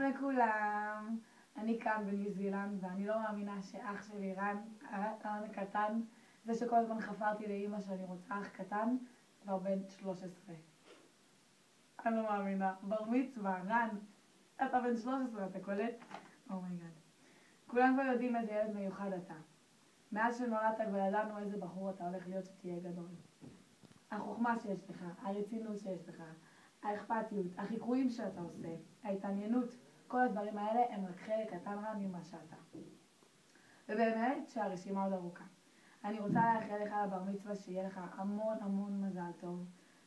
לכולם, אני כאן בניו זילנד ואני לא מאמינה שאח שלי רן הקטן, זה שכל הזמן חפרתי לאמא שאני רוצה אח קטן, כבר בן 13. אני לא מאמינה, בר מצווה, רן, אתה בן 13, אתה קולט? אומייגאד. כולם כבר יודעים איזה ילד מיוחד אתה. מאז שנולדת כבר ידענו איזה בחור אתה הולך להיות שתהיה גדול. החוכמה שיש לך, הרצינות שיש לך, האכפתיות, החיקויים שאתה עושה, ההתעניינות, כל הדברים האלה הם רק חלק קטן רע ממה שאתה. ובאמת שהרשימה עוד ארוכה. אני רוצה לאחל לך לבר מצווה שיהיה לך המון המון מזל טוב,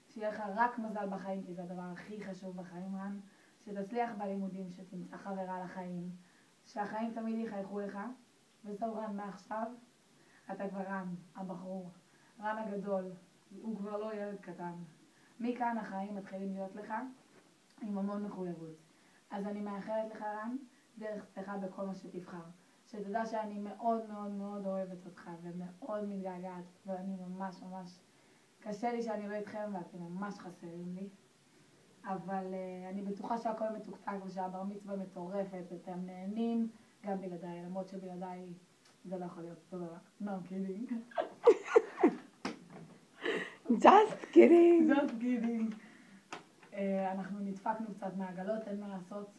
שיהיה לך רק מזל בחיים כי זה הדבר הכי חשוב בחיים רן, שתצליח בלימודים, שתמצא חברה לחיים, שהחיים תמיד יחייכו לך, וזהו רן מעכשיו, אתה כבר רן, הבחור, רן הגדול, הוא כבר לא ילד קטן. מכאן החיים מתחילים להיות לך עם המון מחויבות. אז אני מאחלת לך רן, דרך צלחה בכל מה שתבחר. שתדע שאני מאוד מאוד מאוד אוהבת אותך ומאוד מתגעגעת, ואני ממש ממש, קשה לי שאני לא איתכם ואתם ממש חסרים לי. אבל אני בטוחה שהכל מתוקתק ושהבר מצווה מטורפת ואתם נהנים גם בלעדיי, למרות שבלעדיי זה לא יכול להיות אותו דבר. No, I'm kidding. Just kidding. Just kidding. אנחנו נדפקנו קצת מהעגלות, אין מה לעשות.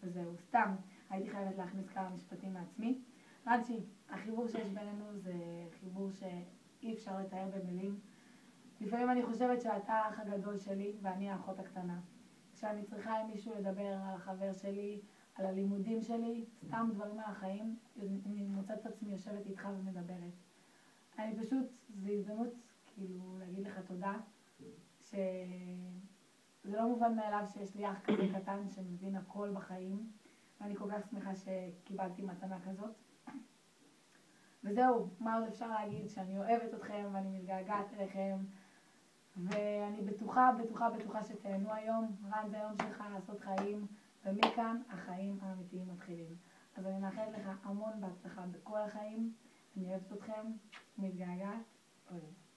וזהו, סתם. הייתי חייבת להכניס כמה משפטים מעצמי. רנצ'י, החיבור שיש בינינו זה חיבור שאי אפשר לתאר במילים. לפעמים אני חושבת שאתה האח הגדול שלי ואני האחות הקטנה. כשאני צריכה עם מישהו לדבר על החבר שלי, על הלימודים שלי, סתם דברים על החיים, אני מוצאת את עצמי יושבת איתך ומדברת. אני פשוט, זו הזדמנות כאילו להגיד לך תודה, שזה לא מובן מאליו שיש לי אח כזה קטן שמבין הכל בחיים, ואני כל כך שמחה שקיבלתי מתנה כזאת. וזהו, מה עוד אפשר להגיד? שאני אוהבת אתכם ואני מתגעגעת אליכם, ואני בטוחה שתהנו היום. רן, זה היום שלך לעשות חיים, ומכאן החיים האמיתיים מתחילים. אז אני מאחלת לך המון בהצלחה בכל החיים, אני אוהבת אתכם, מתגעגעת, אוהבת.